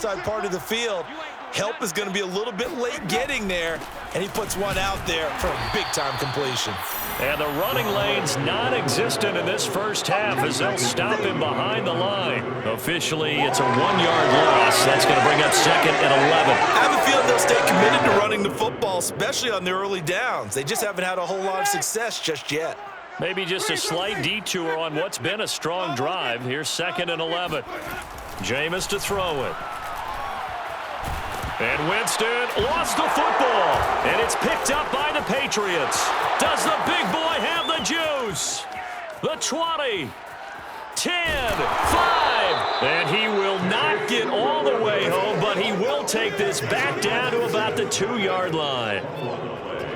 Side part of the field. Help is going to be a little bit late getting there, and he puts one out there for a big-time completion. And the running lane's non-existent in this first half as they'll stop him behind the line. Officially, it's a 1-yard loss. That's going to bring up 2nd and 11. I have a feeling they'll stay committed to running the football, especially on the early downs. They just haven't had a whole lot of success just yet. Maybe just a slight detour on what's been a strong drive. Here's 2nd and 11. Jameis to throw it. And Winston lost the football. And it's picked up by the Patriots. Does the big boy have the juice? The 20, 10, 5. And he will not get all the way home, but he will take this back down to about the 2-yard line.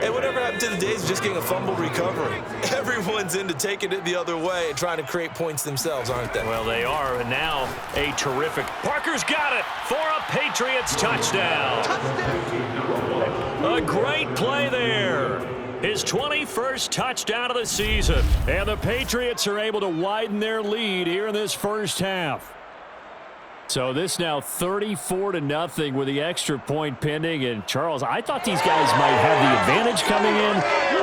Hey, whatever happened to the days of just getting a fumble recovery? Everyone's into taking it the other way and trying to create points themselves, aren't they? Well, they are, and now a terrific. Parker's got it for a Patriots touchdown. A great play there. His 21st touchdown of the season. And the Patriots are able to widen their lead here in this first half. So this now 34-0 with the extra point pending. And Charles, I thought these guys might have the advantage coming in,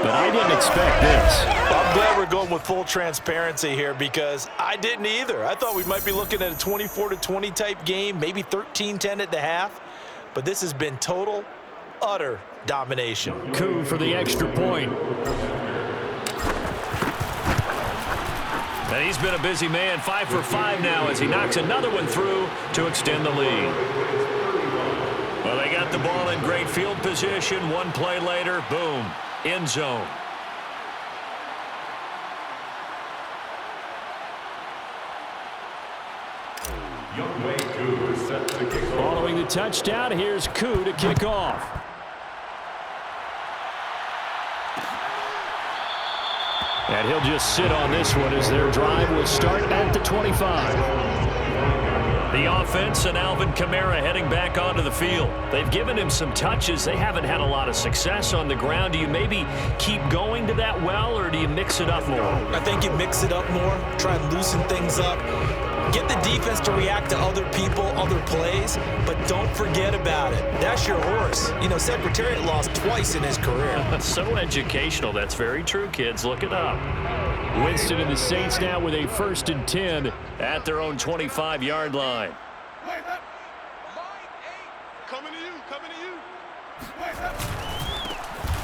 but I didn't expect this. I'm glad we're going with full transparency here because I didn't either. I thought we might be looking at a 24-20 type game, maybe 13-10 at the half. But this has been total, utter domination. Coup for the extra point. And he's been a busy man, 5 for 5 now as he knocks another one through to extend the lead. Well, they got the ball in great field position. One play later, boom, end zone. Following the touchdown, here's Koo to kick off. And he'll just sit on this one as their drive will start at the 25. The offense and Alvin Kamara heading back onto the field. They've given him some touches. They haven't had a lot of success on the ground. Do you maybe keep going to that well, or do you mix it up more? I think you mix it up more, try and loosen things up. Get the defense to react to other people, other plays, but don't forget about it. That's your horse. You know, Secretariat lost twice in his career. So educational. That's very true, kids. Look it up. Winston and the Saints now with a 1st and 10 at their own 25-yard line.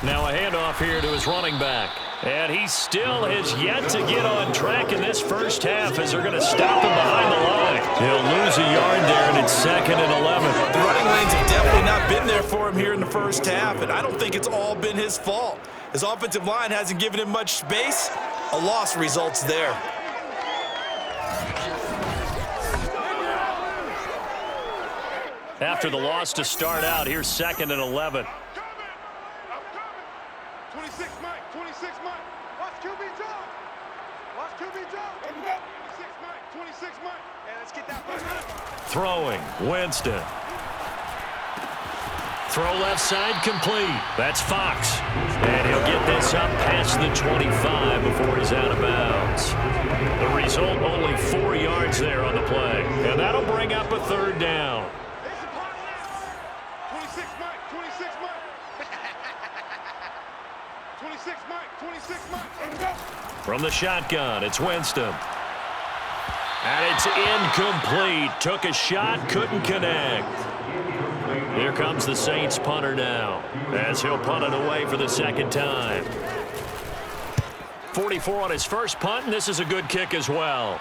Now a handoff here to his running back. And he still has yet to get on track in this first half as they're going to stop him behind the line. He'll lose a yard there, and it's 2nd and 11. The running lanes have definitely not been there for him here in the first half, and I don't think it's all been his fault. His offensive line hasn't given him much space. A loss results there. After the loss to start out, here's 2nd and 11. 26 Mike, 26 Mike. Watch QB jump. Watch QB jump. 26 Mike, 26 Mike. Hey, let's get that first. Throwing, Winston. Throw left side complete. That's Fox. And he'll get this up past the 25 before he's out of bounds. The result, only 4 yards there on the play. And that'll bring up a 3rd down. 26 Mike, 26 Mike. 26 Mike, 26 Mike. From the shotgun, it's Winston. And it's incomplete. Took a shot, couldn't connect. Here comes the Saints punter now as he'll punt it away for the 2nd time. 44 on his first punt, and this is a good kick as well.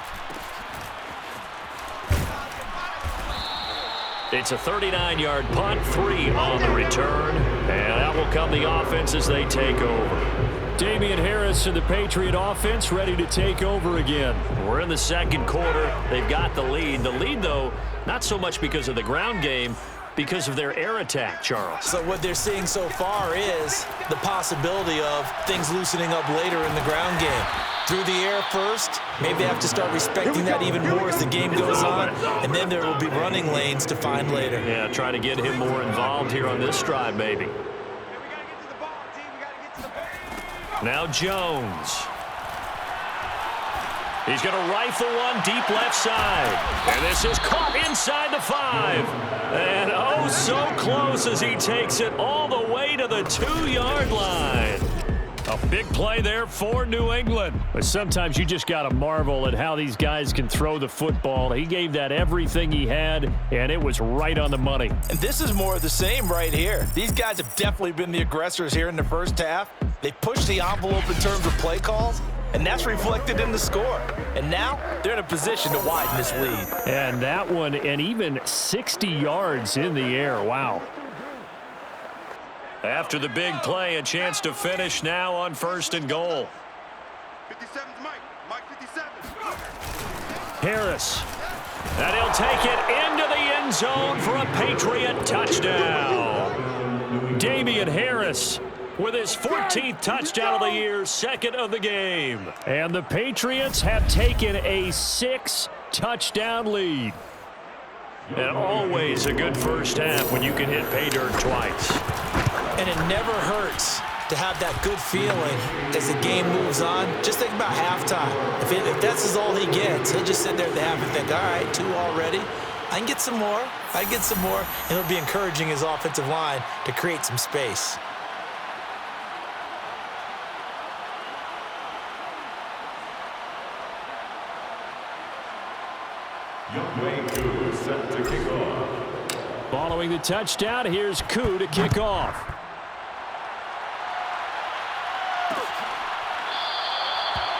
It's a 39-yard punt, 3 on the return, and out will come the offense as they take over. Damian Harris and the Patriot offense ready to take over again. We're in the 2nd quarter. They've got the lead. The lead, though, not so much because of the ground game, because of their air attack, Charles. So what they're seeing so far is the possibility of things loosening up later in the ground game. Through the air first, maybe they have to start respecting that even more as the game goes on, and then there will be running lanes to find later. Yeah, try to get him more involved here on this drive, maybe. Now Jones. He's going to rifle one deep left side. And this is caught inside the 5. And oh, so close as he takes it all the way to the 2-yard line. A big play there for New England. But sometimes you just got to marvel at how these guys can throw the football. He gave that everything he had, and it was right on the money. And this is more of the same right here. These guys have definitely been the aggressors here in the first half. They pushed the envelope in terms of play calls, and that's reflected in the score. And now they're in a position to widen this lead. And that one, and even 60 yards in the air. Wow. After the big play, a chance to finish now on 1st and goal. 57's Mike 57. Harris. And he'll take it into the end zone for a Patriot touchdown. Damian Harris with his 14th touchdown of the year, 2nd of the game. And the Patriots have taken a 6-touchdown lead. And always a good first half when you can hit pay dirt twice. And it never hurts to have that good feeling as the game moves on. Just think about halftime. If that's all he gets, he'll just sit there at the half and think, all right, 2 already. I can get some more. I can get some more. And he'll be encouraging his offensive line to create some space. Set to kick off. Following the touchdown, here's Koo to kick off.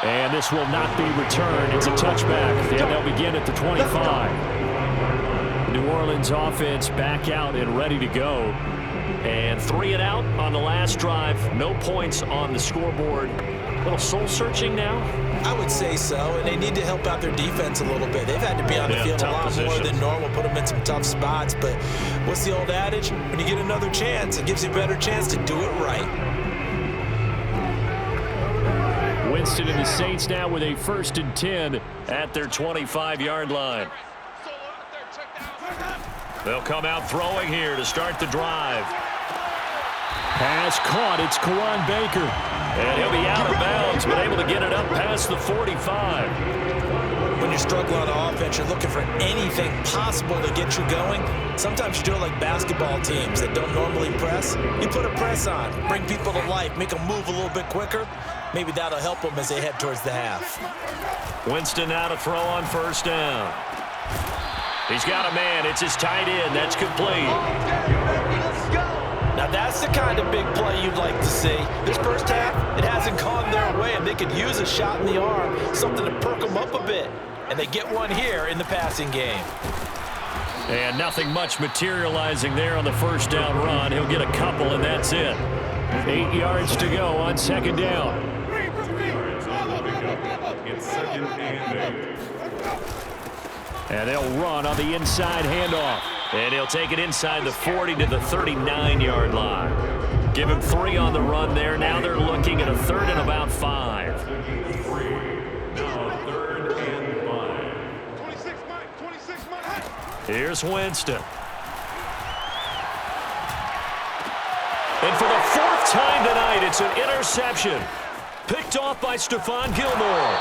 And this will not be returned. It's a touchback, and they'll begin at the 25. New Orleans offense back out and ready to go. And 3 and out on the last drive. No points on the scoreboard. A little soul-searching now? I would say so, and they need to help out their defense a little bit. They've had to be on the field a lot more than normal, put them in some tough spots. But what's the old adage? When you get another chance, it gives you a better chance to do it right. Winston and the Saints now with a 1st and 10 at their 25-yard line. They'll come out throwing here to start the drive. Pass caught. It's Kawan Baker. And he'll be out of bounds, but able to get it up past the 45. When you're struggling on offense, you're looking for anything possible to get you going. Sometimes you do it like basketball teams that don't normally press. You put a press on, bring people to life, make them move a little bit quicker. Maybe that'll help them as they head towards the half. Winston now to throw on 1st down. He's got a man. It's his tight end. That's complete. Now that's the kind of big play you'd like to see. This first half, it hasn't gone their way, and they could use a shot in the arm, something to perk them up a bit. And they get one here in the passing game. And nothing much materializing there on the 1st down run. He'll get a couple, and that's it. 8 yards to go on 2nd down. It's 2nd and 8. And they'll run on the inside handoff. And he'll take it inside the 40 to the 39-yard line. Give him 3 on the run there. Now they're looking at a 3rd and about 5. Now 3rd and 5. 26 Mike. Here's Winston. And for the 4th time tonight, it's an interception. Picked off by Stephon Gilmore.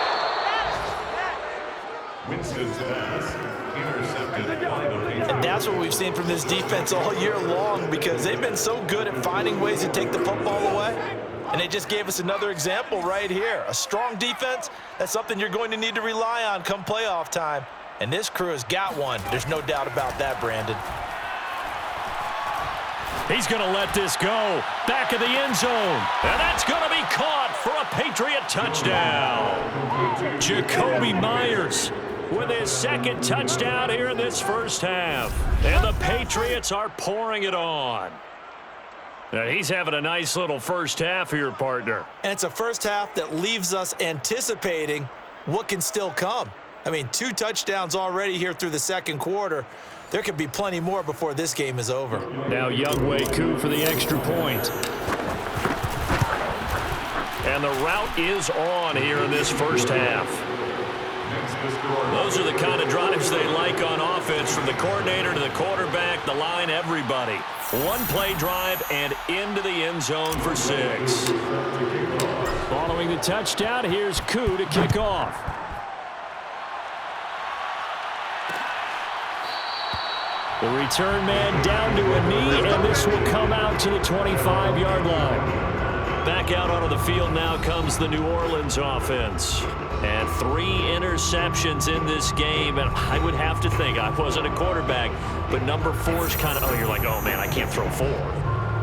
Winston's pass intercepted by the Patriots. And that's what we've seen from this defense all year long, because they've been so good at finding ways to take the football away. And they just gave us another example right here. A strong defense, that's something you're going to need to rely on come playoff time. And this crew has got one. There's no doubt about that, Brandon. He's going to let this go. Back of the end zone. And that's going to be caught for a Patriot touchdown. Jacoby Myers with his 2nd touchdown here in this first half. And the Patriots are pouring it on. Now he's having a nice little first half here, partner. And it's a first half that leaves us anticipating what can still come. I mean, 2 touchdowns already here through the 2nd quarter. There could be plenty more before this game is over. Now Younghoe Koo for the extra point. And the route is on here in this first half. Those are the kind of drives they like on offense, from the coordinator to the quarterback, the line, everybody. 1-play drive and into the end zone for 6. Following the touchdown, here's Koo to kick off. The return man down to a knee, and this will come out to the 25-yard line. Back out onto the field now comes the New Orleans offense. And 3 interceptions in this game. And I would have to think, I wasn't a quarterback, but number 4 is kind of, you're like, oh, man, I can't throw 4.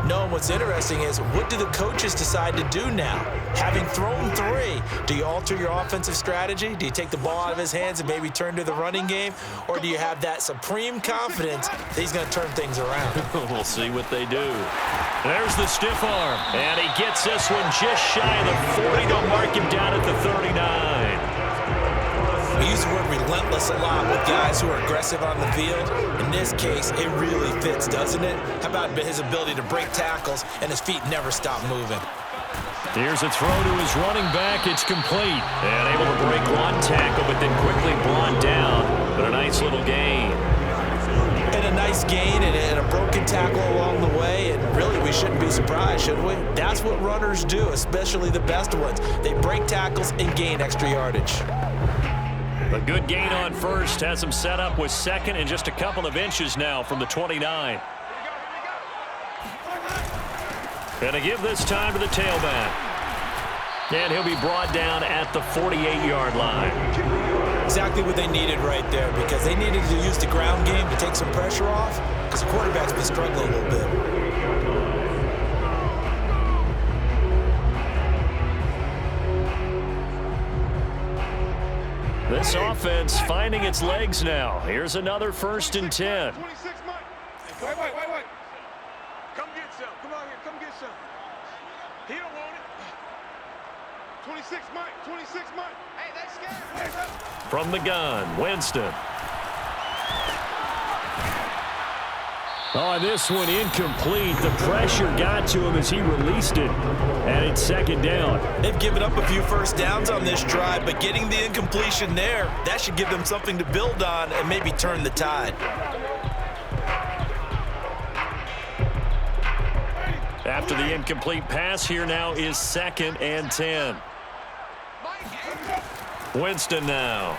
No, and what's interesting is, what do the coaches decide to do now? Having thrown 3, do you alter your offensive strategy? Do you take the ball out of his hands and maybe turn to the running game? Or do you have that supreme confidence that he's going to turn things around? We'll see what they do. There's the stiff arm, and he gets this one just shy of the 40 to mark him down at the 39. We use the word relentless a lot with guys who are aggressive on the field. In this case, it really fits, doesn't it? How about his ability to break tackles and his feet never stop moving? Here's a throw to his running back. It's complete. And able to break one tackle, but then quickly brought down. But a nice little gain. And a nice gain and a broken tackle along the way. And really, we shouldn't be surprised, should we? That's what runners do, especially the best ones. They break tackles and gain extra yardage. A good gain on first. Has him set up with second and just a couple of inches now from the 29. And to give this time to the tailback. And he'll be brought down at the 48-yard line. Exactly what they needed right there, because they needed to use the ground game to take some pressure off, because the quarterback's been struggling a little bit. This offense finding its legs now. Here's another 1st and 10. 26 Mike. Wait. Come get some. Come on here. Come get some. He don't want it. 26 Mike. 26 Mike. Hey, that's scared. From the gun, Winston. Oh, this one incomplete. The pressure got to him as he released it. And it's 2nd down. They've given up a few first downs on this drive, but getting the incompletion there, that should give them something to build on and maybe turn the tide. After the incomplete pass, here now is 2nd and 10. Winston now.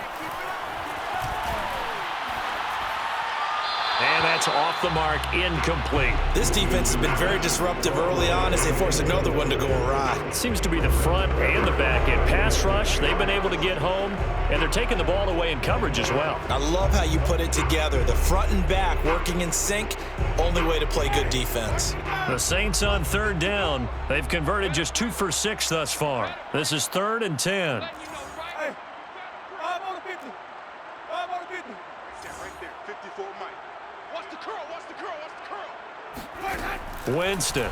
And that's off the mark, incomplete. This defense has been very disruptive early on as they force another one to go awry. Seems to be the front and the back end. Pass rush, they've been able to get home, and they're taking the ball away in coverage as well. I love how you put it together. The front and back working in sync, only way to play good defense. The Saints on 3rd down. They've converted just 2 for 6 thus far. This is 3rd and 10. Hey, 5 on the 50. 5 on the 50. Stand right there. 54 Mike. Watch the curl. Watch the curl. Watch the curl. Winston.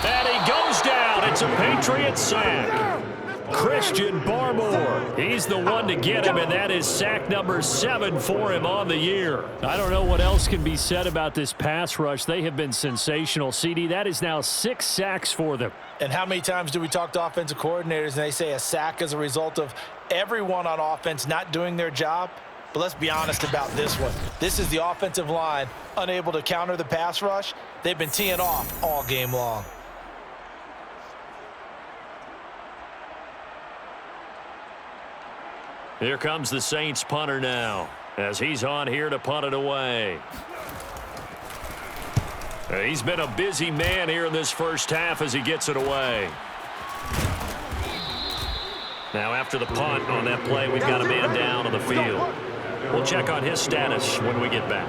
And he goes down. It's a Patriot sack. Christian Barmore. He's the one to get him, and that is sack number 7 for him on the year. I don't know what else can be said about this pass rush. They have been sensational. CD, that is now 6 sacks for them. And how many times do we talk to offensive coordinators and they say a sack is a result of everyone on offense not doing their job? But let's be honest about this one. This is the offensive line unable to counter the pass rush. They've been teeing off all game long. Here comes the Saints punter now as he's on here to punt it away. He's been a busy man here in this first half as he gets it away. Now after the punt on that play, we've got a man down on the field. We'll check on his status when we get back.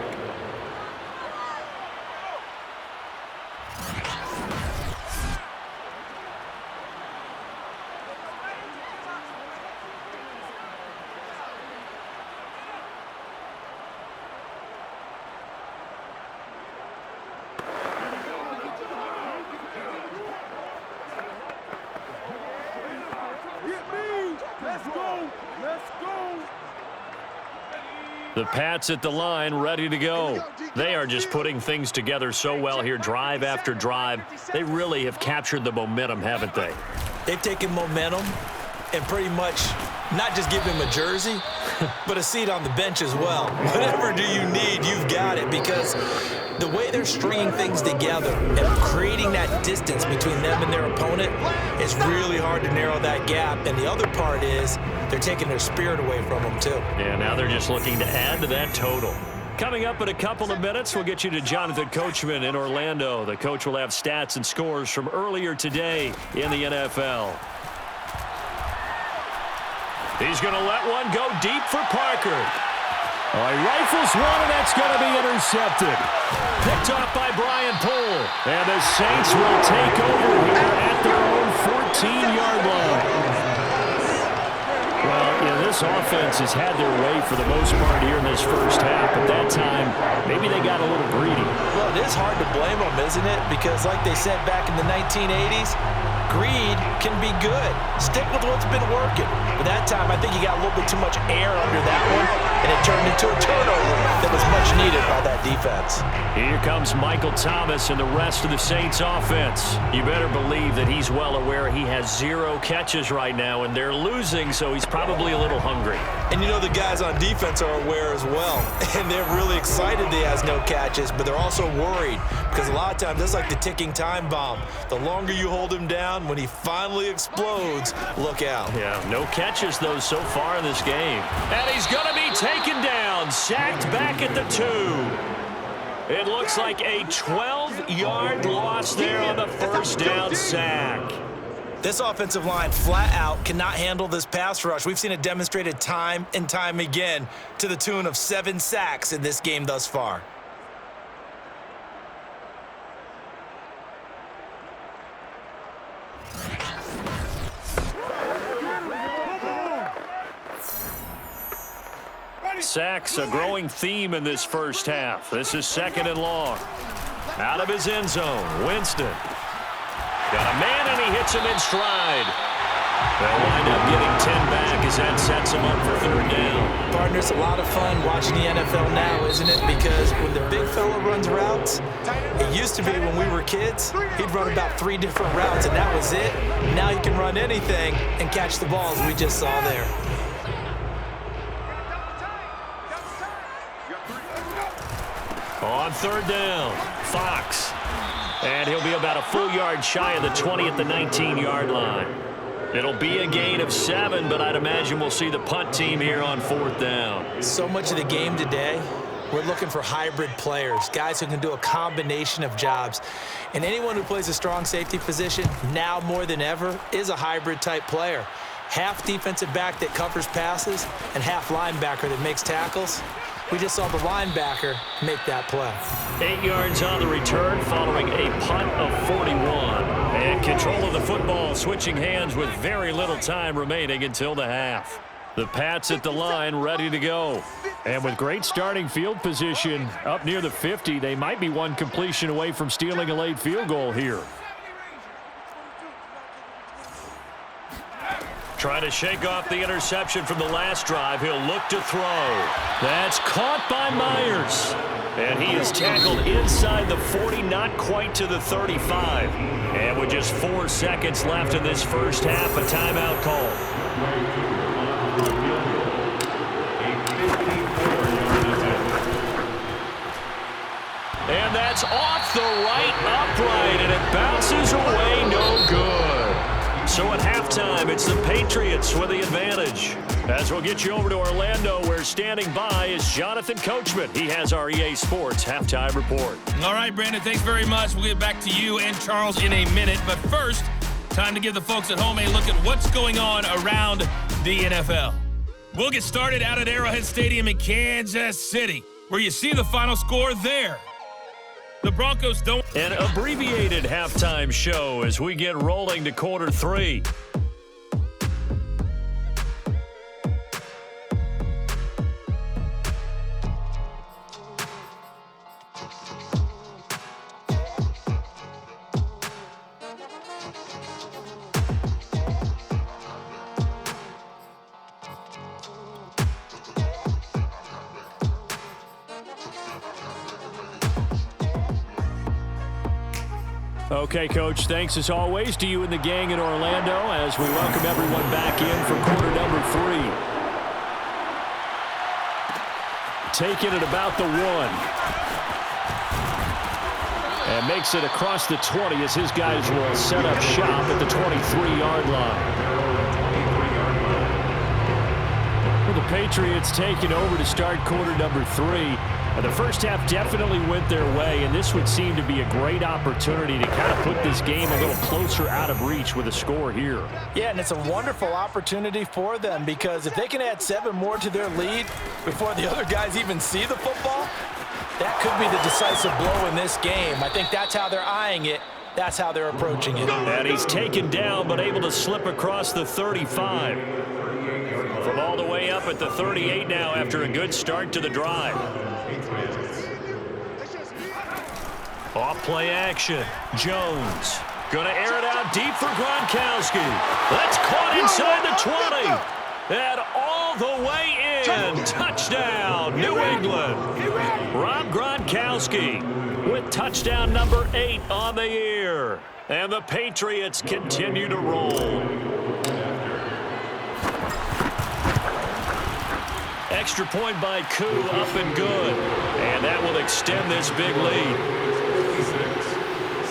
The Pats at the line, ready to go. They are just putting things together so well here, drive after drive. They really have captured the momentum, haven't they? They've taken momentum and pretty much not just give him a jersey, but a seat on the bench as well. Whatever do you need, you've got it, because the way they're stringing things together and creating that distance between them and their opponent is really hard to narrow that gap. And the other part is they're taking their spirit away from them, too. Yeah, now they're just looking to add to that total. Coming up in a couple of minutes, we'll get you to Jonathan Coachman in Orlando. The coach will have stats and scores from earlier today in the NFL. He's going to let one go deep for Parker. Oh, he rifles one, and that's going to be intercepted. Picked off by Brian Poole. And the Saints will take over here at their own 14-yard line. Well, this offense has had their way for the most part here in this first half. At that time, maybe they got a little greedy. Well, it is hard to blame them, isn't it? Because like they said back in the 1980s, greed can be good. Stick with what's been working. But that time, I think you got a little bit too much air under that one, and it turned into a turnover that was much needed by that defense. Here comes Michael Thomas and the rest of the Saints offense. You better believe that he's well aware he has 0 catches right now, and they're losing, so he's probably a little hungry. And the guys on defense are aware as well. And they're really excited that he has no catches, but they're also worried because a lot of times that's like the ticking time bomb. The longer you hold him down, when he finally explodes, look out. Yeah, no catches, though, so far in this game. And he's going to be taken down, sacked back at the 2. It looks like a 12-yard loss there on the first down sack. This offensive line flat out cannot handle this pass rush. We've seen it demonstrated time and time again to the tune of 7 sacks in this game thus far. Sacks, a growing theme in this first half. This is 2nd and long. Out of his end zone, Winston. Got a man, and he hits him in stride. They'll wind up getting 10 back as that sets him up for 3rd down. Partners, a lot of fun watching the NFL now, isn't it? Because when the big fella runs routes, it used to be when we were kids, he'd run about 3 different routes, and that was it. Now he can run anything and catch the balls we just saw there. On 3rd down, Fox. And he'll be about a full yard shy of the 20 at the 19-yard line. It'll be a gain of 7, but I'd imagine we'll see the punt team here on 4th down. So much of the game today, we're looking for hybrid players, guys who can do a combination of jobs. And anyone who plays a strong safety position, now more than ever, is a hybrid-type player. Half defensive back that covers passes and half linebacker that makes tackles. We just saw the linebacker make that play. 8 yards on the return following a punt of 41. And control of the football switching hands with very little time remaining until the half. The Pats at the line ready to go. And with great starting field position up near the 50, they might be one completion away from stealing a late field goal here. Trying to shake off the interception from the last drive. He'll look to throw. That's caught by Myers. And he is tackled inside the 40, not quite to the 35. And with just 4 seconds left in this first half, a timeout call. And that's off the right upright, and it bounces away, no good. So at halftime, it's the Patriots with the advantage. As we'll get you over to Orlando, where standing by is Jonathan Coachman. He has our EA Sports halftime report. All right, Brandon, thanks very much. We'll get back to you and Charles in a minute. But first, time to give the folks at home a look at what's going on around the NFL. We'll get started out at Arrowhead Stadium in Kansas City, where you see the final score there. The Broncos don't. An abbreviated halftime show as we get rolling to quarter 3. Okay, Coach, thanks as always to you and the gang in Orlando as we welcome everyone back in for quarter number 3. take it at about the 1. And makes it across the 20 as his guys will set up shop at the 23-yard line. The Patriots taking over to start quarter number 3. The first half definitely went their way, and this would seem to be a great opportunity to kind of put this game a little closer out of reach with a score here. Yeah, and it's a wonderful opportunity for them because if they can add 7 more to their lead before the other guys even see the football, that could be the decisive blow in this game. I think that's how they're eyeing it. That's how they're approaching it. And he's taken down but able to slip across the 35. From all the way up at the 38 now after a good start to the drive. Off play action. Jones going to air it out deep for Gronkowski. That's caught inside the 20. And all the way in. Touchdown, New England. Rob Gronkowski with touchdown number 8 on the year. And the Patriots continue to roll. Extra point by Koo, up and good. And that will extend this big lead.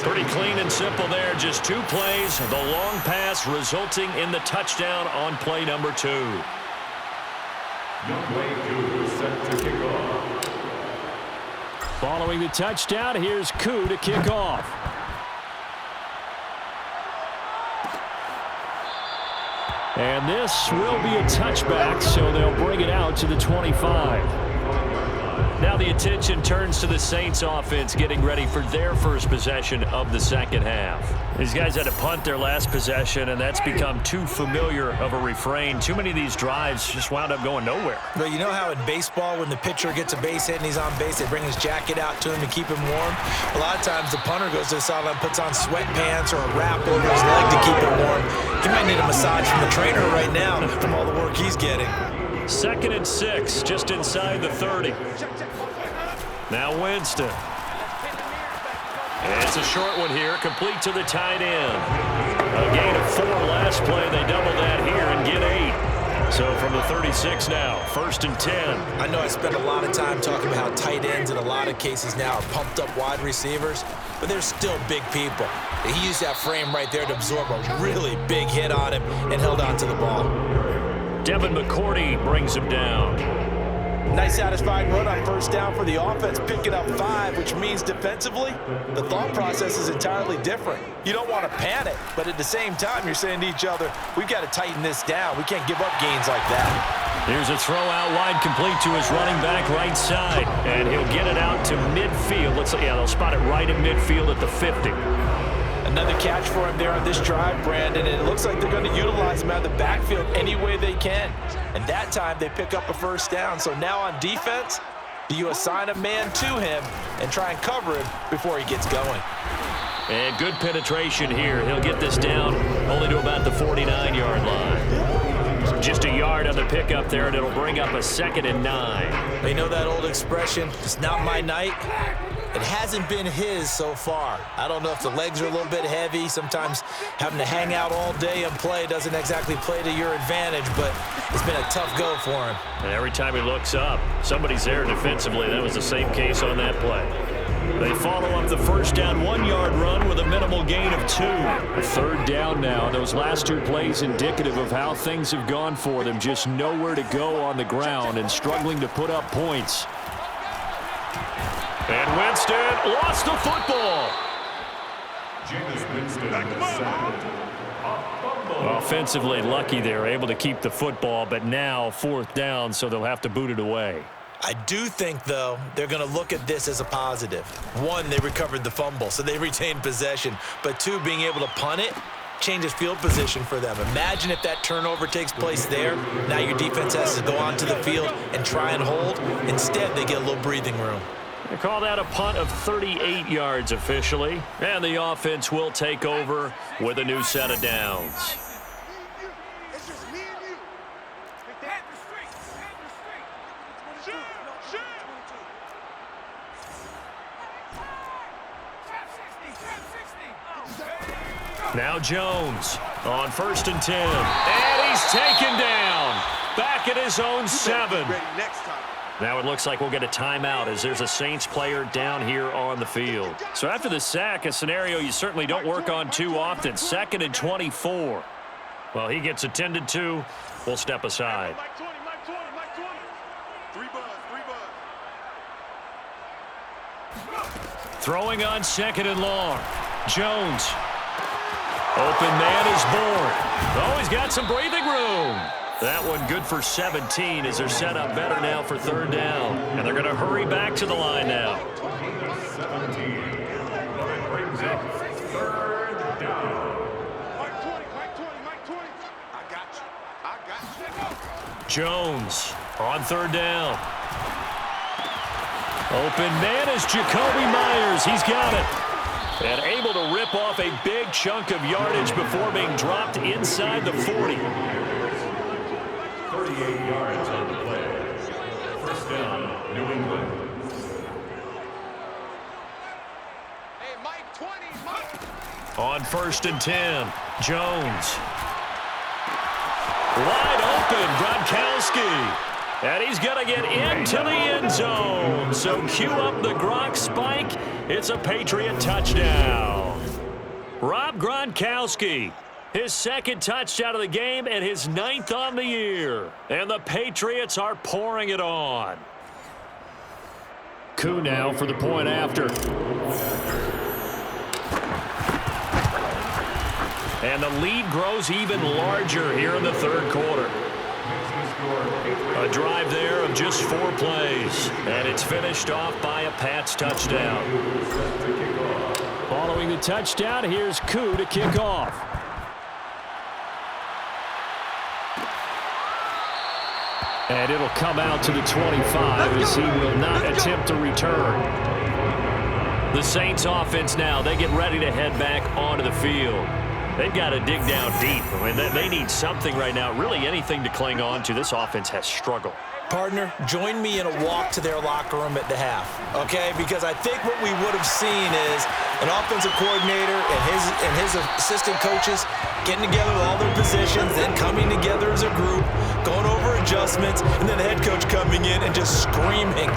Pretty clean and simple there. Just 2 plays. The long pass resulting in the touchdown on play number 2. Set to kick off. Following the touchdown, here's Koo to kick off. And this will be a touchback, so they'll bring it out to the 25. Now the attention turns to the Saints offense getting ready for their first possession of the second half. These guys had to punt their last possession, and that's become too familiar of a refrain. Too many of these drives just wound up going nowhere. Well, you know how in baseball when the pitcher gets a base hit and he's on base, they bring his jacket out to him to keep him warm? A lot of times the punter goes to the sideline, puts on sweatpants or a wrap over his leg to keep it warm. He might need a massage from the trainer right now from all the work he's getting. 2nd and 6, just inside the 30. Now Winston. And it's a short one here, complete to the tight end. A gain of 4 last play. They double that here and get 8. So from the 36 now, 1st and 10. I know I spent a lot of time talking about how tight ends in a lot of cases now are pumped up wide receivers, but they're still big people. He used that frame right there to absorb a really big hit on him and held on to the ball. Devin McCourty brings him down. Nice satisfying run on 1st down for the offense, picking up 5, which means defensively, the thought process is entirely different. You don't want to panic, but at the same time, you're saying to each other, we've got to tighten this down. We can't give up gains like that. Here's a throw out wide, complete to his running back right side, and he'll get it out to midfield. They'll spot it right in midfield at the 50. Another catch for him there on this drive, Brandon, and it looks like they're going to utilize him out of the backfield any way they can. And that time they pick up a 1st down. So now on defense, do you assign a man to him and try and cover him before he gets going? And good penetration here. He'll get this down only to about the 49-yard line. Just a yard on the pickup there, and it'll bring up a 2nd and 9. You know that old expression, it's not my night? It hasn't been his so far. I don't know if the legs are a little bit heavy. Sometimes having to hang out all day and play doesn't exactly play to your advantage, but it's been a tough go for him. And every time he looks up, somebody's there defensively. That was the same case on that play. They follow up the 1st down 1-yard run with a minimal gain of 2. 3rd down now. Those last 2 plays indicative of how things have gone for them. Just nowhere to go on the ground and struggling to put up points. And Winston lost the football. Jameis Winston sacked. Offensively lucky they're able to keep the football, but now 4th down, so they'll have to boot it away. I do think, though, they're going to look at this as a positive. 1, they recovered the fumble, so they retained possession. But 2, being able to punt it changes field position for them. Imagine if that turnover takes place there. Now your defense has to go onto the field and try and hold. Instead, they get a little breathing room. They call that a punt of 38 yards officially. And the offense will take over with a new set of downs. Now Jones on 1st and 10. And he's taken down. Back at his own 7. Ready next time. Now it looks like we'll get a timeout as there's a Saints player down here on the field. So after the sack, a scenario you certainly don't work on too often. 2nd and 24. Well, he gets attended to. We'll step aside. Mike 20, Mike 20, Mike 20. 3 buzz, 3 buzz. Throwing on 2nd and long. Jones. Open man is born. Oh, he's got some breathing room. That one good for 17 as they're set up better now for 3rd down. And they're going to hurry back to the line now. 17. That brings up 3rd down. Mike 20, Mike 20, Mike 20. I got you. I got you. Jones on 3rd down. Open man is Jacoby Myers. He's got it. And able to rip off a big chunk of yardage before being dropped inside the 40. 38 yards on the play. 1st down, New England. Hey, Mike 20, Mike. On 1st and 10, Jones. Wide open, Gronkowski. And he's going to get into the end zone. So cue up the Gronk spike. It's a Patriot touchdown. Rob Gronkowski, his 2nd touchdown of the game and his 9th on the year. And the Patriots are pouring it on. Coup now for the point after. And the lead grows even larger here in the 3rd quarter. A drive there of just 4 plays. And it's finished off by a Pats touchdown. Following the touchdown, here's Koo to kick off. And it'll come out to the 25 as he will not attempt to return. The Saints offense now, they get ready to head back onto the field. They've got to dig down deep. I mean, they need something right now, really anything to cling on to. This offense has struggled. Partner, join me in a walk to their locker room at the half, okay? Because I think what we would have seen is an offensive coordinator and his assistant coaches getting together with all their positions, then coming together as a group, going over adjustments, and then the head coach coming in and just screaming,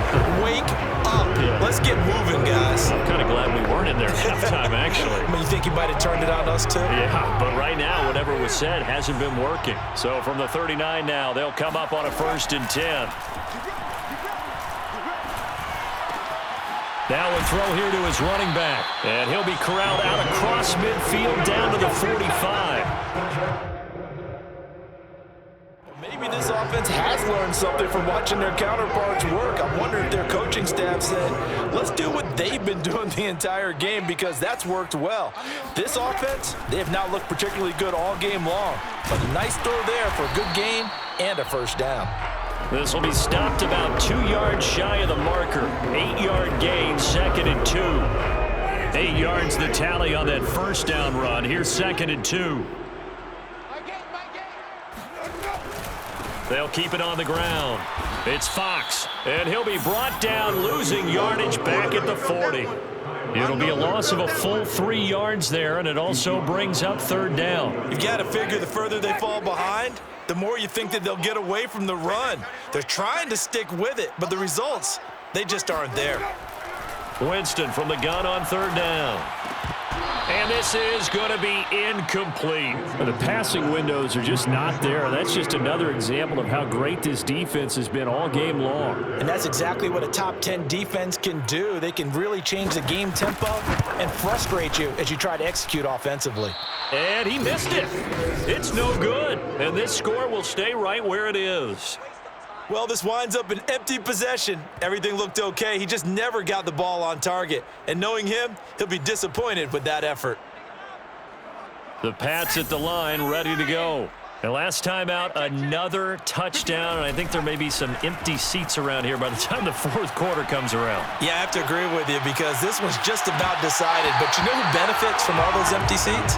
"Wake up. Let's get moving, guys." I'm kind of glad we weren't in there at halftime, actually. I mean, you think he might have turned it on us, too? Yeah, but right now, whatever was said hasn't been working. So from the 39 now, they'll come up on a 1st and 10. Now a throw here to his running back. And he'll be corralled out across midfield down to the 45. Maybe this offense has learned something from watching their counterparts work. I wonder if their coaching staff said, let's do what they've been doing the entire game, because that's worked well. This offense, they have not looked particularly good all game long. But a nice throw there for a good gain and a 1st down. This will be stopped about 2 yards shy of the marker. 8-yard gain, 2nd and 2. 8 yards the tally on that 1st down run. Here's 2nd and 2. They'll keep it on the ground. It's Fox, and he'll be brought down, losing yardage back at the 40. It'll be a loss of a full 3 yards there, and it also brings up 3rd down. You've got to figure the further they fall behind, the more you think that they'll get away from the run. They're trying to stick with it, but the results, they just aren't there. Winston from the gun on 3rd down. And this is going to be incomplete. The passing windows are just not there. That's just another example of how great this defense has been all game long. And that's exactly what a top 10 defense can do. They can really change the game tempo and frustrate you as you try to execute offensively. And he missed it. It's no good. And this score will stay right where it is. Well, this winds up an empty possession. Everything looked okay. He just never got the ball on target. And knowing him, he'll be disappointed with that effort. The Pats at the line, ready to go. And last time out, another touchdown. And I think there may be some empty seats around here by the time the 4th quarter comes around. Yeah, I have to agree with you, because this one's just about decided. But you know who benefits from all those empty seats?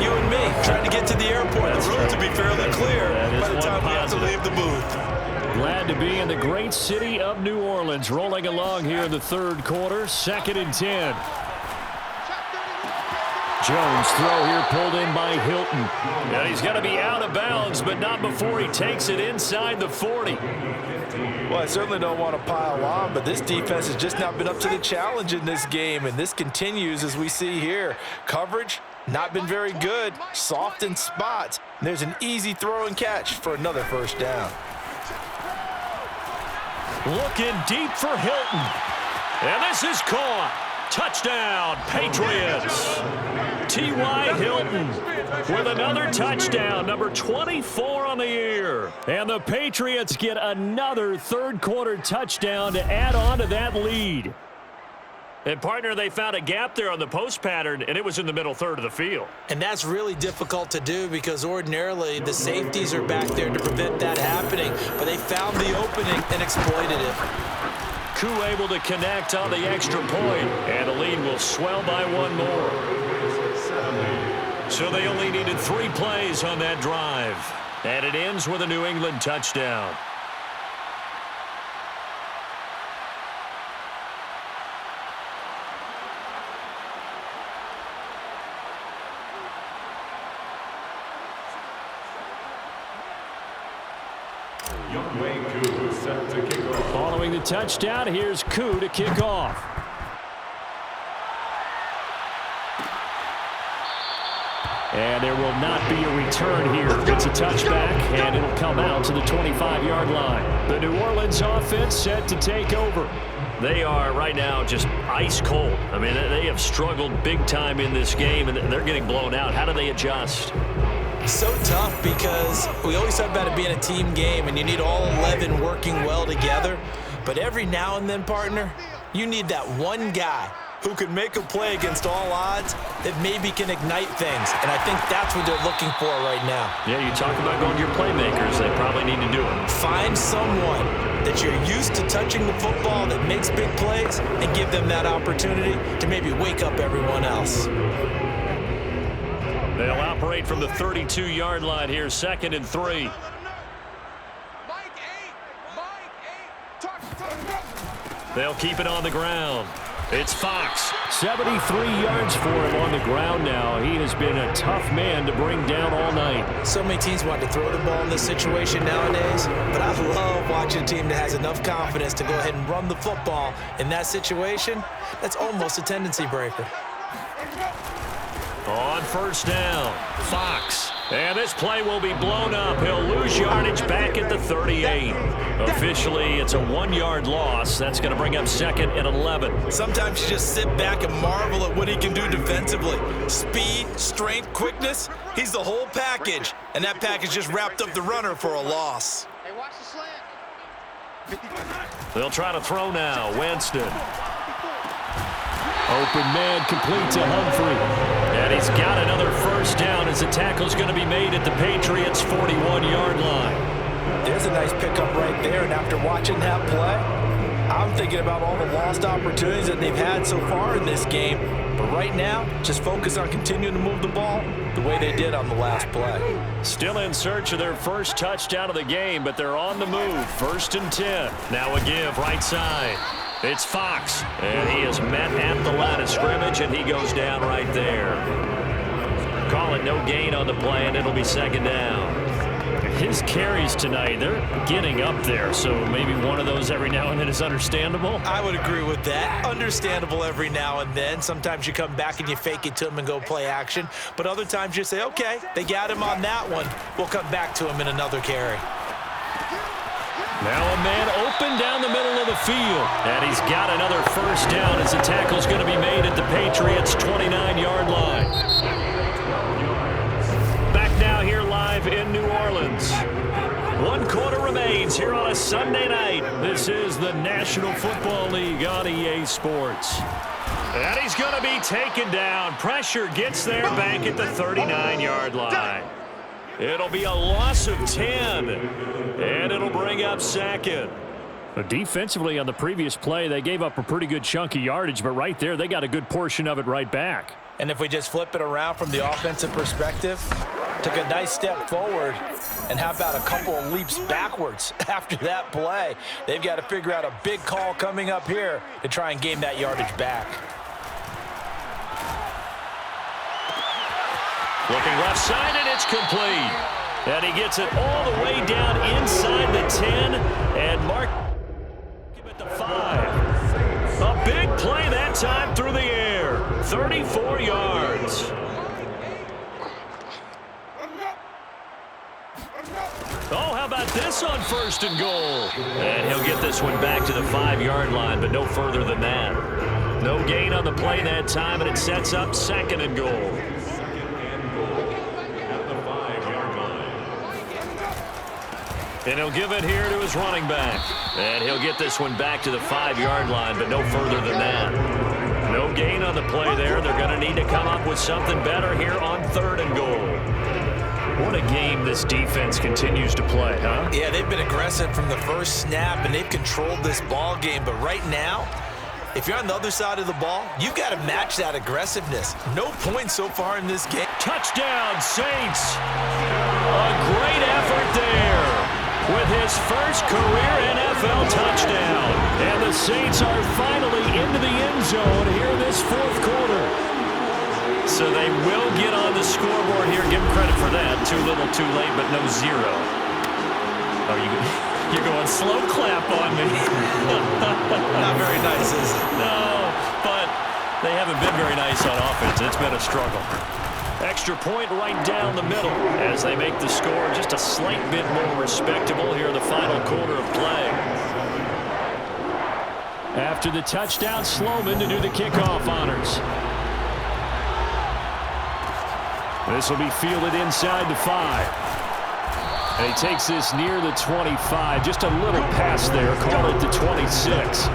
You and me, trying to get to the airport. The roads will be fairly clear by the time we have to leave the booth. Glad to be in the great city of New Orleans, rolling along here in the 3rd quarter, 2nd and 10. Jones throw here pulled in by Hilton. And he's going to be out of bounds, but not before he takes it inside the 40. Well, I certainly don't want to pile on, but this defense has just not been up to the challenge in this game, and this continues as we see here. Coverage, not been very good, soft in spots. There's an easy throw and catch for another first down. Looking deep for Hilton. And this is caught. Touchdown, Patriots. T.Y. Hilton with another touchdown, number 24 on the year. And the Patriots get another third-quarter touchdown to add on to that lead. And, partner, they found a gap there on the post pattern, and it was in the middle third of the field. And that's really difficult to do because ordinarily the safeties are back there to prevent that happening. But they found the opening and exploited it. Koo able to connect on the extra point, and the lead will swell by one more. So they only needed 3 plays on that drive. And it ends with a New England touchdown. Following the touchdown, here's Koo to kick off. And there will not be a return here. It's a touchback, and it'll come out to the 25-yard line. The New Orleans offense set to take over. They are right now just ice cold. I mean, they have struggled big time in this game, and they're getting blown out. How do they adjust? So tough because we always talk about it being a team game and you need all 11 working well together. But every now and then, partner, you need that one guy who can make a play against all odds that maybe can ignite things. And I think that's what they're looking for right now. Yeah, you talk about going to your playmakers. They probably need to do it. Find someone that you're used to touching the football that makes big plays and give them that opportunity to maybe wake up everyone else. They'll operate from the 32-yard line here, 2nd and 3. They'll keep it on the ground. It's Fox. 73 yards for him on the ground now. He has been a tough man to bring down all night. So many teams want to throw the ball in this situation nowadays, but I love watching a team that has enough confidence to go ahead and run the football in that situation. That's almost a tendency breaker. On first down, Fox. And this play will be blown up. He'll lose yardage back at the 38. Officially, it's a 1-yard loss. That's going to bring up 2nd and 11. Sometimes you just sit back and marvel at what he can do defensively. Speed, strength, quickness, he's the whole package. And that package just wrapped up the runner for a loss. Hey, watch the slant. They'll try to throw now. Winston. Open man complete to Humphrey. And he's got another first down as the tackle's going to be made at the Patriots' 41-yard line. There's a nice pickup right there, and after watching that play, I'm thinking about all the lost opportunities that they've had so far in this game. But right now, just focus on continuing to move the ball the way they did on the last play. Still in search of their first touchdown of the game, but they're on the move. 1st and 10. Now a give right side. It's Fox, and he is met at the line of scrimmage, and he goes down right there. Call it no gain on the play, and it'll be 2nd down. His carries tonight, they're getting up there, so maybe one of those every now and then is understandable. I would agree with that. Understandable every now and then. Sometimes you come back and you fake it to him and go play action, but other times you say, okay, they got him on that one. We'll come back to him in another carry. Now a man open down the middle of the field. And he's got another first down as the tackle's going to be made at the Patriots' 29-yard line. Back now here live in New Orleans. 1 quarter remains here on a Sunday night. This is the National Football League on EA Sports. And he's going to be taken down. Pressure gets there back at the 39-yard line. It'll be a loss of 10, and it'll bring up 2nd. Defensively on the previous play, they gave up a pretty good chunk of yardage, but right there, they got a good portion of it right back. And if we just flip it around from the offensive perspective, took a nice step forward, and how about a couple of leaps backwards after that play? They've got to figure out a big call coming up here to try and gain that yardage back. Looking left side, and it's complete. And he gets it all the way down inside the 10, and Mark him at the 5. A big play that time through the air. 34 yards. Oh, how about this on 1st and goal? And he'll get this one back to the 5-yard line, but no further than that. No gain on the play that time, and it sets up 2nd and goal. At the 5-yard line. And he'll give it here to his running back. And he'll get this one back to the 5-yard line, but no further than that. No gain on the play there. They're going to need to come up with something better here on 3rd and goal. What a game this defense continues to play, huh? Yeah, they've been aggressive from the first snap, and they've controlled this ball game. But right now, if you're on the other side of the ball, you've got to match that aggressiveness. No points so far in this game. Touchdown, Saints. A great effort there with his first career NFL touchdown. And the Saints are finally into the end zone here in this 4th quarter. So they will get on the scoreboard here. Give them credit for that. Too little, too late, but no 0. Oh, you're going slow clap on me. Not very nice, is it? No, but they haven't been very nice on offense. It's been a struggle. Extra point right down the middle as they make the score just a slight bit more respectable here in the final quarter of play. After the touchdown, Sloman to do the kickoff honors. This will be fielded inside the 5. And he takes this near the 25. Just a little pass there. Call it the 26.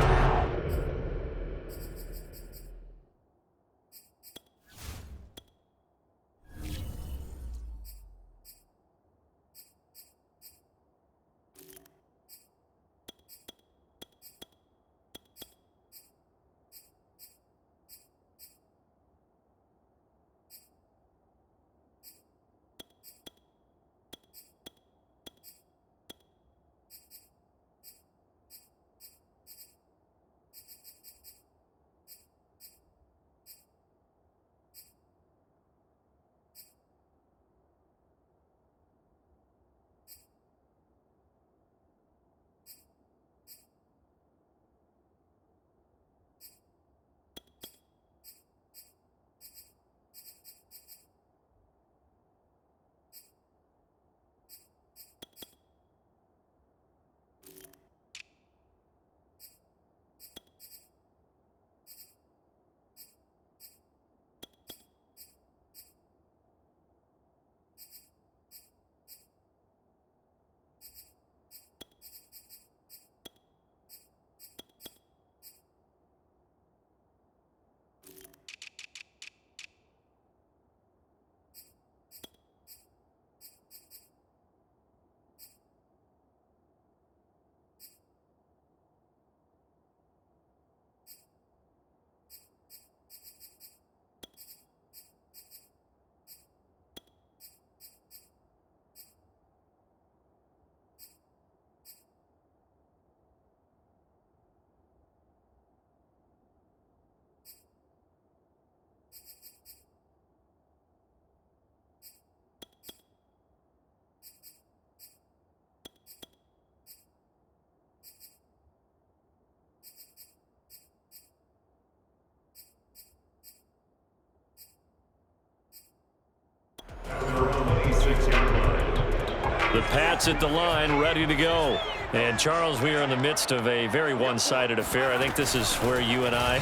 The Pats at the line, ready to go. And, Charles, we are in the midst of a very one-sided affair. I think this is where you and I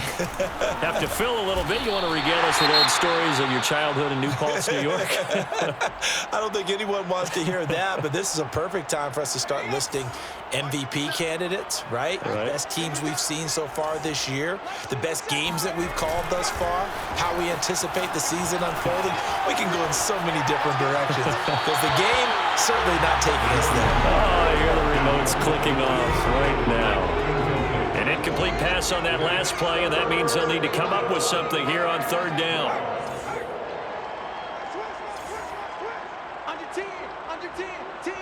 have to fill a little bit. You want to regale us with old stories of your childhood in New Paltz, New York? I don't think anyone wants to hear that, but this is a perfect time for us to start listing MVP candidates, right? The best teams we've seen so far this year, the best games that we've called thus far, how we anticipate the season unfolding. We can go in so many different directions because the game certainly not taking us there. Oh, I hear the remote's clicking off right now. An incomplete pass on that last play, and that means they'll need to come up with something here on 3rd down. Under 10, under 10, 10.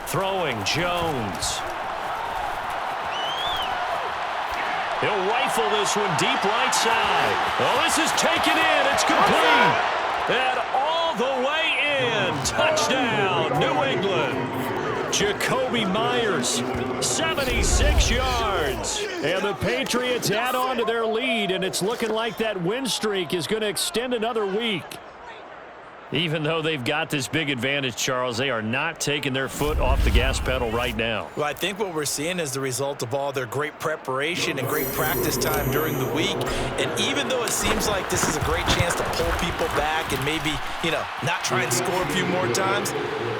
Throwing, Jones. He'll rifle this one deep right side. Oh, this is taken in. It's complete. And all the way in. Touchdown, New England. Jacoby Myers, 76 yards. And the Patriots add on to their lead, and it's looking like that win streak is going to extend another week. Even though they've got this big advantage, Charles, they are not taking their foot off the gas pedal right now. Well, I think what we're seeing is the result of all their great preparation and great practice time during the week. And even though it seems like this is a great chance to pull people back and maybe, not try and score a few more times,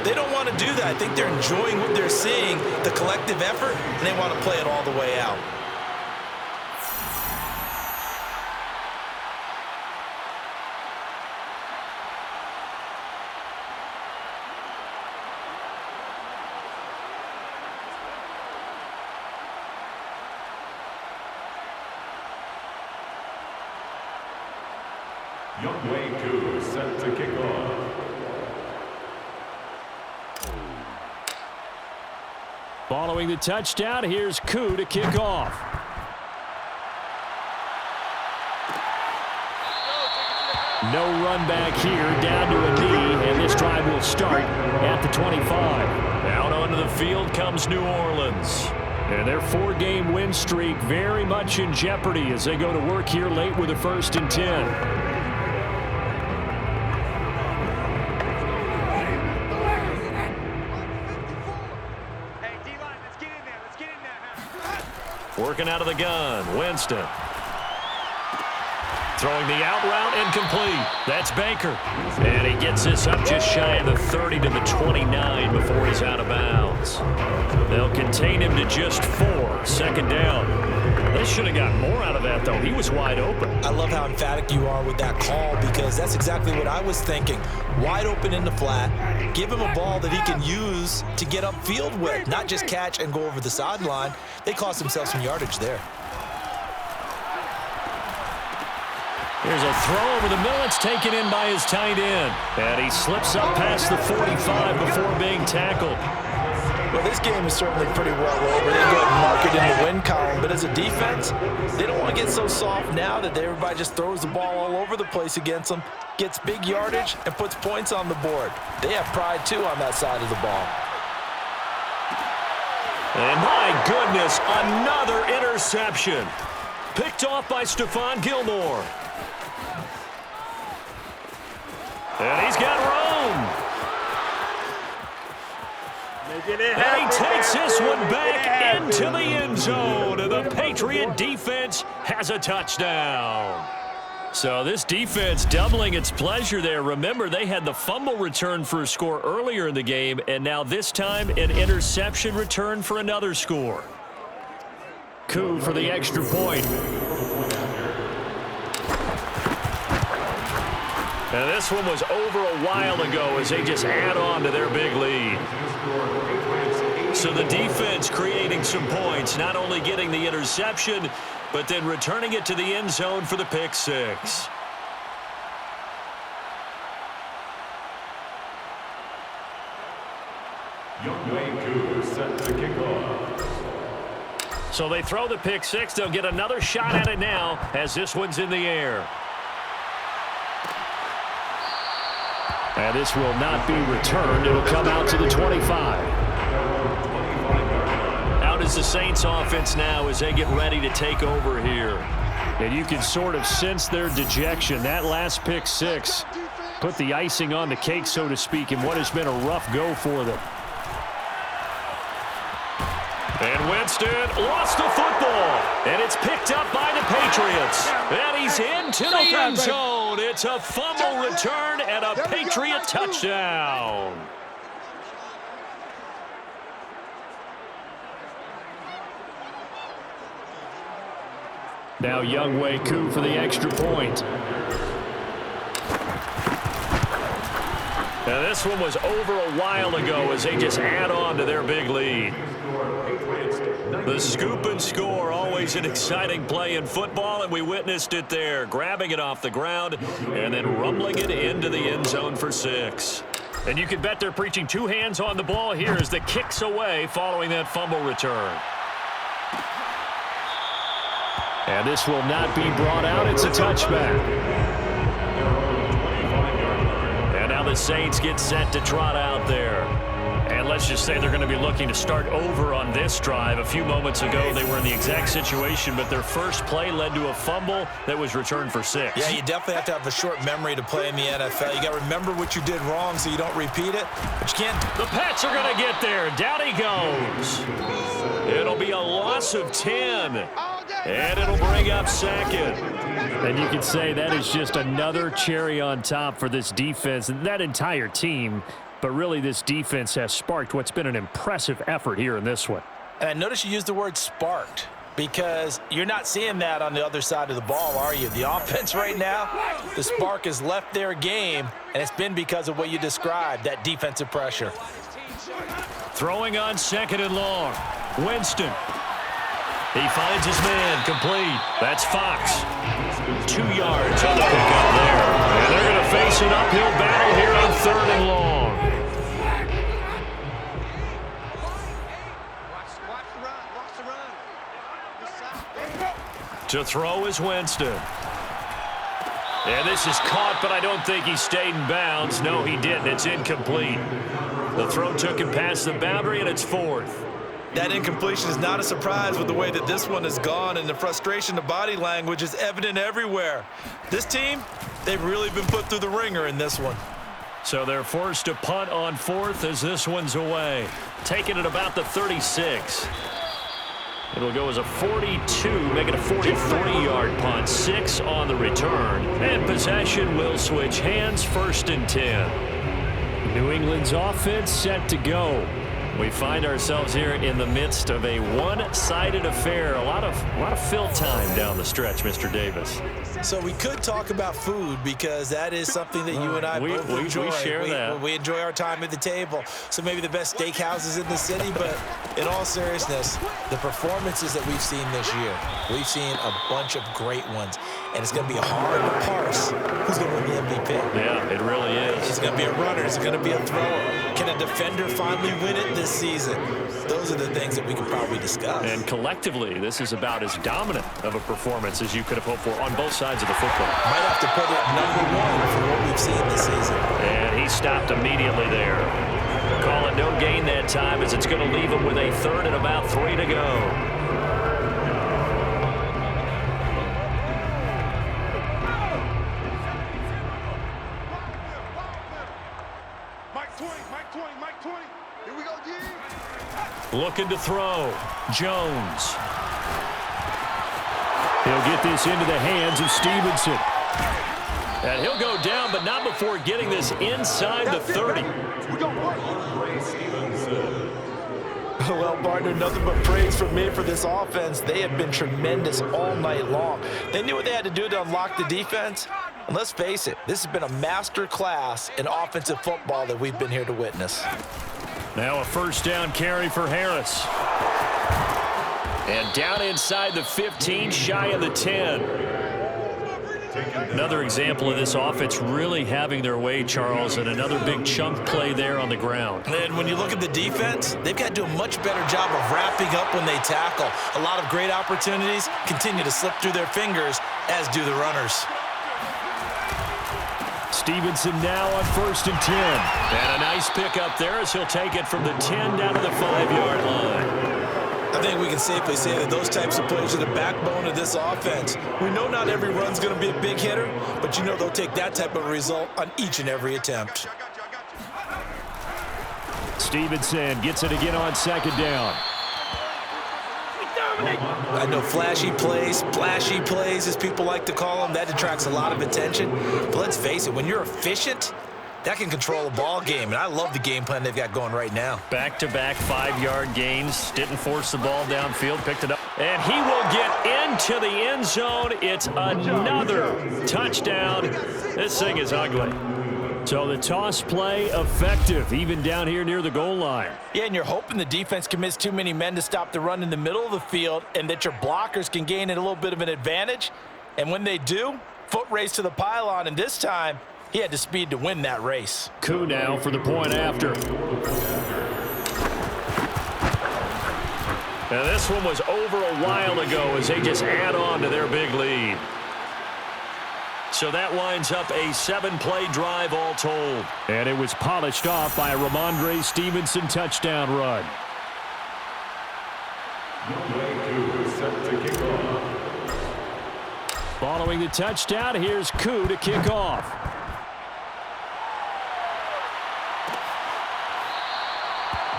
they don't want to do that. I think they're enjoying what they're seeing, the collective effort, and they want to play it all the way out. Youngway Koo set to kick off. Following the touchdown, here's Koo to kick off. No run back here, down to a knee, and this drive will start at the 25. Out onto the field comes New Orleans. And their 4-game win streak very much in jeopardy as they go to work here late with a 1st and 10. Working out of the gun, Winston. Throwing the out route incomplete. That's Baker. And he gets this up just shy of the 30 to the 29 before he's out of bounds. They'll contain him to just 4. 2nd down. They should have got more out of that, though. He was wide open. I love how emphatic you are with that call because that's exactly what I was thinking. Wide open in the flat. Give him a ball that he can use to get upfield with, not just catch and go over the sideline. They cost themselves some yardage there. Here's a throw over the middle. It's taken in by his tight end. And he slips up past the 45 before being tackled. Well, this game is certainly pretty well over. They go ahead and mark it in the win column. But as a defense, they don't want to get so soft now that everybody just throws the ball all over the place against them, gets big yardage, and puts points on the board. They have pride, too, on that side of the ball. And my goodness, another interception. Picked off by Stephon Gilmore. And he's got room. And he takes this one back into the end zone. And the Patriot defense has a touchdown. So this defense doubling its pleasure there. Remember, they had the fumble return for a score earlier in the game, and now this time an interception return for another score. Koo for the extra point. And this one was over a while ago as they just add on to their big lead. So the defense creating some points, not only getting the interception, but then returning it to the end zone for the pick six. Youngway Koo set to kick off. So they throw the pick six. They'll get another shot at it now as this one's in the air. And this will not be returned. It'll come out to the 25. Out is the Saints offense now as they get ready to take over here. And you can sort of sense their dejection. That last pick six put the icing on the cake, so to speak, in what has been a rough go for them. And Winston lost the football. And it's picked up by the Patriots. And he's into the end zone. It's a fumble return and a Patriot touchdown. Now Youngway Koo for the extra point. Now this one was over a while ago as they just add on to their big lead. The scoop and score, always an exciting play in football, and we witnessed it there, grabbing it off the ground and then rumbling it into the end zone for 6. And you can bet they're preaching 2 hands on the ball here as the kick's away following that fumble return. And this will not be brought out. It's a touchback. the Saints get set to trot out there. And let's just say they're going to be looking to start over on this drive. A few moments ago, they were in the exact situation, but their first play led to a fumble that was returned for 6. Yeah, you definitely have to have a short memory to play in the NFL. You got to remember what you did wrong so you don't repeat it, but you can't. The Pats are going to get there. Down he goes. It'll be a loss of 10, and it'll bring up second. And you can say that is just another cherry on top for this defense and that entire team. But really, this defense has sparked what's been an impressive effort here in this one. And I notice you used the word sparked because you're not seeing that on the other side of the ball, are you? The offense right now, the spark has left their game, and it's been because of what you described, that defensive pressure. Throwing on 2nd and long. Winston. He finds his man complete. That's Fox. 2 yards on the pickup there. And they're going to face an uphill battle here on 3rd and long. To throw is Winston. And this is caught, but I don't think he stayed in bounds. No, he didn't. It's incomplete. The throw took him past the boundary, and it's 4th. That incompletion is not a surprise with the way that this one has gone, and the frustration, the body language is evident everywhere. This team, they've really been put through the ringer in this one. So they're forced to punt on 4th as this one's away. Taking it about the 36. It'll go as a 42, make it a 43-yard punt. 6 on the return. And possession will switch hands, 1st and 10. New England's offense set to go. We find ourselves here in the midst of a one-sided affair. A lot of fill time down the stretch, Mr. Davis. So we could talk about food because that is something that you and I both enjoy. We share that. We enjoy our time at the table. So maybe the best steakhouses in the city, but in all seriousness, the performances that we've seen this year, we've seen a bunch of great ones. And it's going to be hard to parse who's going to win the MVP. Yeah, it really is. It's going to be a runner. It's going to be a thrower. Can a defender finally win it this season? Those are the things that we can probably discuss. And collectively, this is about as dominant of a performance as you could have hoped for on both sides of the football. Might have to put it #1 for what we've seen this season. And he stopped immediately there. Call it no gain that time as it's going to leave him with a 3rd and about 3 to go. Looking to throw. Jones. He'll get this into the hands of Stevenson. And he'll go down, but not before getting this inside the 30. Well, partner, nothing but praise from me for this offense. They have been tremendous all night long. They knew what they had to do to unlock the defense. And let's face it, this has been a master class in offensive football that we've been here to witness. Now a 1st down carry for Harris. And down inside the 15, shy of the 10. Another example of this offense really having their way, Charles, and another big chunk play there on the ground. And when you look at the defense, they've got to do a much better job of wrapping up when they tackle. A lot of great opportunities continue to slip through their fingers, as do the runners. Stevenson now on 1st and 10. And a nice pickup there as he'll take it from the 10 down to the 5-yard line. I think we can safely say that those types of plays are the backbone of this offense. We know not every run's going to be a big hitter, but you know they'll take that type of result on each and every attempt. Stevenson gets it again on 2nd down. I know flashy plays, as people like to call them, that attracts a lot of attention. But let's face it, when you're efficient, that can control a ball game, and I love the game plan they've got going right now. Back-to-back 5-yard gains, didn't force the ball downfield, picked it up. And he will get into the end zone. It's another touchdown. This thing is ugly. So the toss play effective, even down here near the goal line. Yeah, and you're hoping the defense commits too many men to stop the run in the middle of the field and that your blockers can gain a little bit of an advantage. And when they do, foot race to the pylon, and this time, he had the speed to win that race. Coup now for the point after. And this one was over a while ago as they just add on to their big lead. So that winds up a 7-play drive all told. And it was polished off by a Ramondre Stevenson touchdown run. Following the touchdown, here's Koo to kick off.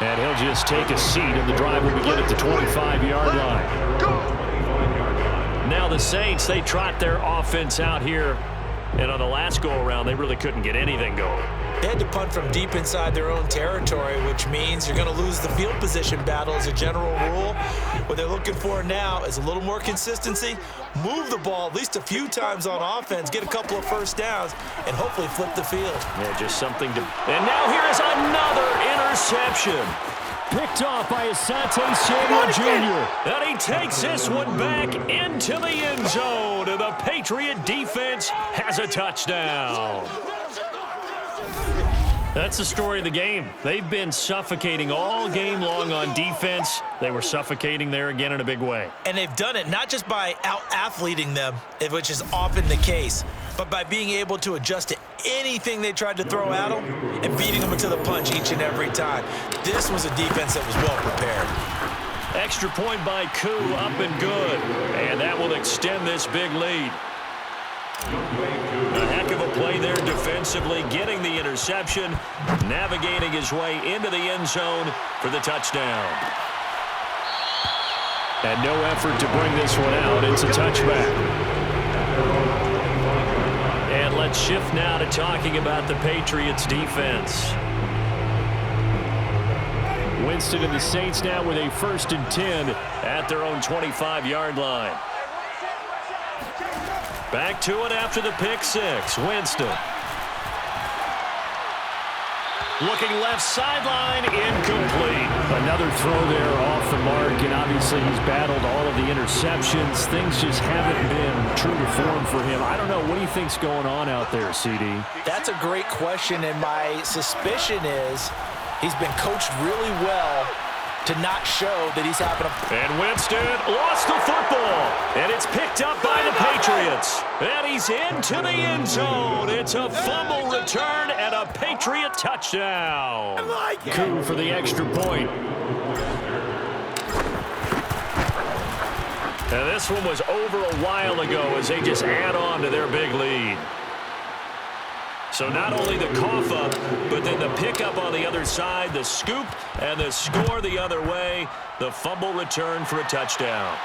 And he'll just take a seat, and the drive will begin at the 25-yard line. Now the Saints, they trot their offense out here. And on the last go-around, they really couldn't get anything going. They had to punt from deep inside their own territory, which means you're going to lose the field position battle as a general rule. What they're looking for now is a little more consistency, move the ball at least a few times on offense, get a couple of first downs, and hopefully flip the field. Yeah, just something to... And now here is another interception. Picked off by Asante Samuel Jr. And he takes this one back into the end zone. And the Patriot defense has a touchdown. That's the story of the game. They've been suffocating all game long on defense. They were suffocating there again in a big way. And they've done it not just by out-athleting them, which is often the case, but by being able to adjust to anything they tried to throw at them and beating them to the punch each and every time. This was a defense that was well prepared. Extra point by Koo, up and good. And that will extend this big lead. A heck of a play there defensively, getting the interception, navigating his way into the end zone for the touchdown. And no effort to bring this one out. It's a touchback. And let's shift now to talking about the Patriots defense. Winston and the Saints now with a 1st and 10 at their own 25-yard line. Back to it after the pick six. Winston. Looking left sideline, incomplete. Another throw there off the mark, and obviously he's battled all of the interceptions. Things just haven't been true to form for him. I don't know. What do you think's going on out there, CD? That's a great question, and my suspicion is he's been coached really well to not show that he's having a... And Winston lost the football. And it's picked up by the Patriots. And he's into the end zone. It's a fumble return and a Patriot touchdown. Koo for the extra point. And this one was over a while ago as they just add on to their big lead. So not only the cough up, but then the pickup on the other side, the scoop, and the score the other way, the fumble return for a touchdown.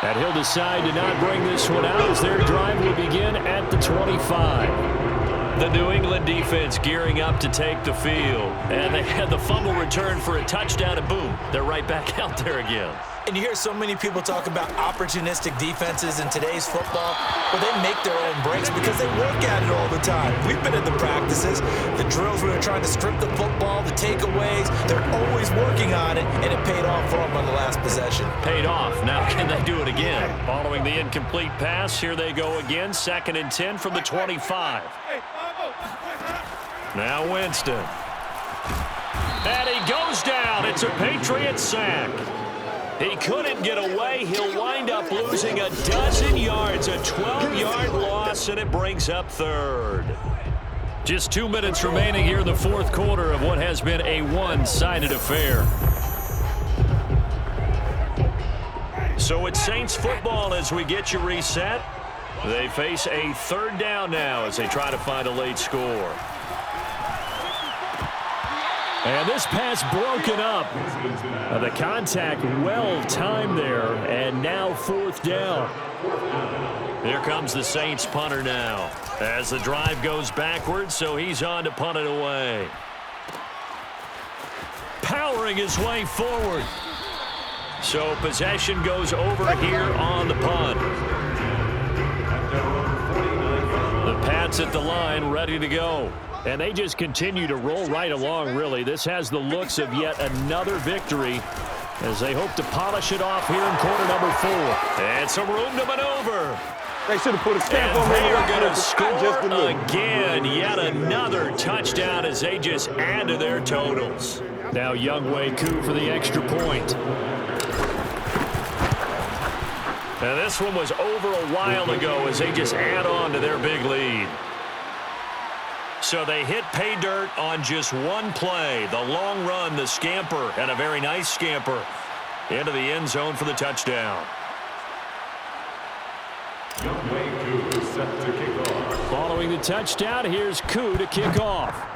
And he'll decide to not bring this one out as their drive will begin at the 25. The New England defense gearing up to take the field. And they had the fumble return for a touchdown, and boom, they're right back out there again. And you hear so many people talk about opportunistic defenses in today's football. Well, they make their own breaks because they work at it all the time. We've been in the practices, the drills where they're trying to strip the football, the takeaways. They're always working on it, and it paid off for them on the last possession. Paid off. Now can they do it again? Following the incomplete pass, here they go again. 2nd and 10 from the 25. Now Winston. And he goes down. It's a Patriot sack. He couldn't get away. He'll wind up losing a dozen yards, a 12-yard loss, and it brings up 3rd. Just 2 minutes remaining here in the 4th quarter of what has been a one-sided affair. So it's Saints football as we get you reset. They face a 3rd down now as they try to find a late score. And this pass broken up. The contact well timed there, and now 4th down. Here comes the Saints punter now as the drive goes backwards, so he's on to punt it away. Powering his way forward. So possession goes over here on the punt. The Pats at the line ready to go. And they just continue to roll right along, really. This has the looks of yet another victory as they hope to polish it off here in quarter number 4. And some room to maneuver. They should have put a stamp on me. They are going to score again. Yet another touchdown as they just add to their totals. Now Younghoe Koo for the extra point. And this one was over a while ago as they just add on to their big lead. So they hit pay dirt on just one play. The long run, the scamper, and a very nice scamper into the end zone for the touchdown. Set to kick off. Following the touchdown, here's Koo to kick off.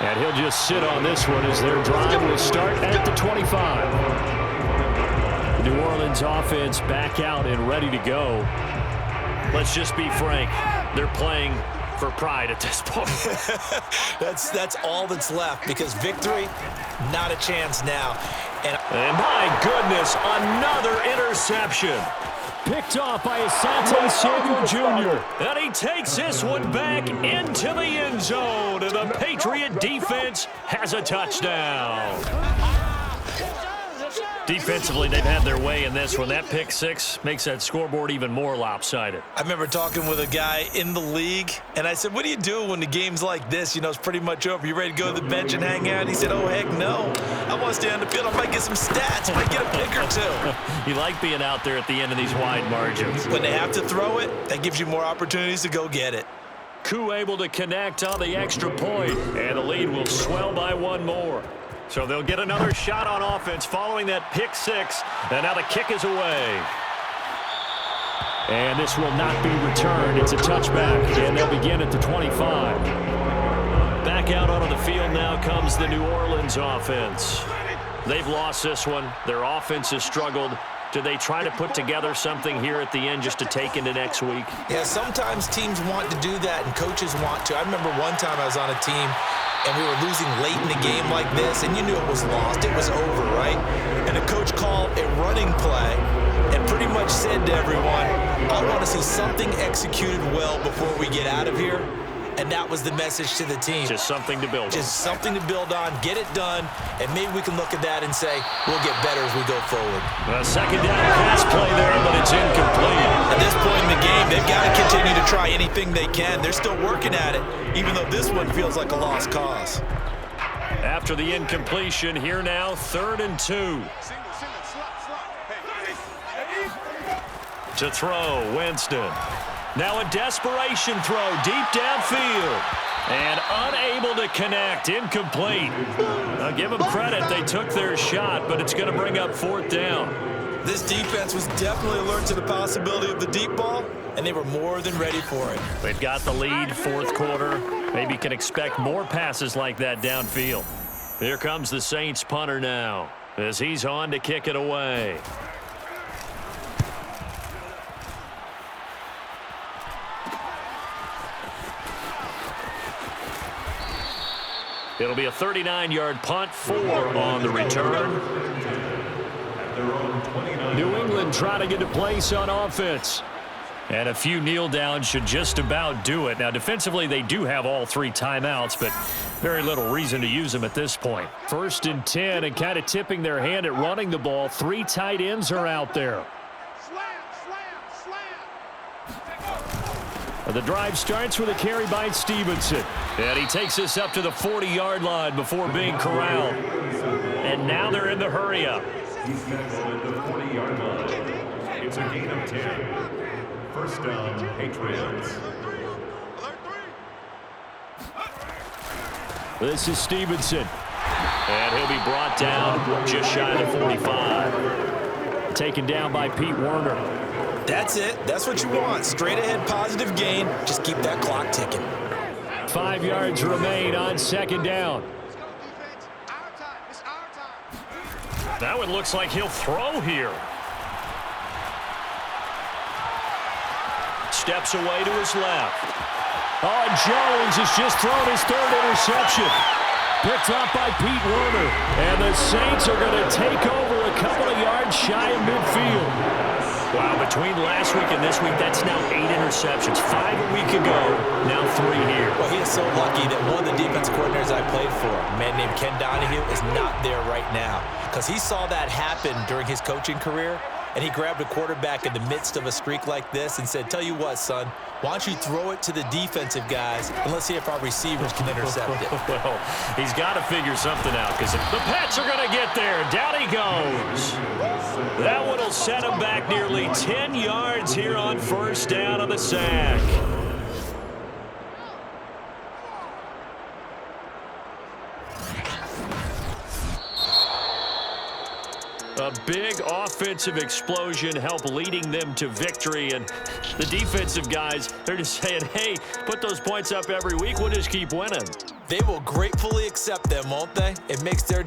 And he'll just sit on this one as their drive will start at the 25. The New Orleans offense back out and ready to go. Let's just be frank. They're playing for pride at this point. That's all that's left, because victory, not a chance now. And my goodness, another interception. Picked off by Asante Samuel Jr. And he takes this one back into the end zone. And the Patriot defense has a touchdown. Defensively, they've had their way in this one. That pick six makes that scoreboard even more lopsided. I remember talking with a guy in the league, and I said, what do you do when the game's like this? You know, it's pretty much over. You ready to go to the bench and hang out? He said, oh, heck no. I want to stay on the field. I might get some stats. I might get a pick or two. You like being out there at the end of these wide margins. When they have to throw it, that gives you more opportunities to go get it. Koo able to connect on the extra point, and the lead will swell by one more. So they'll get another shot on offense following that pick six, and now the kick is away. And this will not be returned. It's a touchback, and they'll begin at the 25. Back out onto the field now comes the New Orleans offense. They've lost this one. Their offense has struggled. Do they try to put together something here at the end just to take into next week? Yeah, sometimes teams want to do that, and coaches want to. I remember one time I was on a team, and we were losing late in the game like this, and you knew it was lost. It was over, right? And the coach called a running play and pretty much said to everyone, I want to see something executed well before we get out of here. And that was the message to the team. Just something to build on. Just something to build on, get it done, and maybe we can look at that and say, we'll get better as we go forward. A second down pass play there, but it's incomplete. At this point in the game, they've got to continue to try anything they can. They're still working at it, even though this one feels like a lost cause. After the incompletion, here now, 3rd and 2. To throw, Winston. Now a desperation throw deep downfield. And unable to connect, incomplete. I'll give them credit, they took their shot, but it's going to bring up 4th down. This defense was definitely alert to the possibility of the deep ball, and they were more than ready for it. They've got the lead, 4th quarter. Maybe can expect more passes like that downfield. Here comes the Saints punter now, as he's on to kick it away. It'll be a 39-yard punt, 4 on the return. New England trying to get a place on offense. And a few kneel downs should just about do it. Now, defensively, they do have all 3 timeouts, but very little reason to use them at this point. 1st and 10, and kind of tipping their hand at running the ball. 3 tight ends are out there. The drive starts with a carry by Stevenson. And he takes this up to the 40-yard line before being corralled. And now they're in the hurry-up. He's tackled at the 40-yard line. It's a gain of 10. 1st down, Patriots. This is Stevenson. And he'll be brought down just shy of the 45. Taken down by Pete Werner. That's it. That's what you want. Straight ahead, positive gain. Just keep that clock ticking. 5 yards remain on 2nd down. That one looks like he'll throw here. Steps away to his left. Oh, Jones has just thrown his 3rd interception. Picked up by Pete Werner. And the Saints are going to take over a couple of yards shy of midfield. Wow, between last week and this week, that's now 8 interceptions. 5 a week ago, now 3 here. Well, he is so lucky that one of the defensive coordinators I played for, a man named Ken Donahue, is not there right now. Because he saw that happen during his coaching career, and he grabbed a quarterback in the midst of a streak like this and said, tell you what, son, why don't you throw it to the defensive guys and let's see if our receivers can intercept it. Well, he's got to figure something out because the Pats are going to get there. Down he goes. That one will set him back nearly 10 yards here on first down on the sack. A big offensive explosion helped leading them to victory, and the defensive guys, they're just saying, hey, put those points up every week, we'll just keep winning. They will gratefully accept them, won't they? It makes their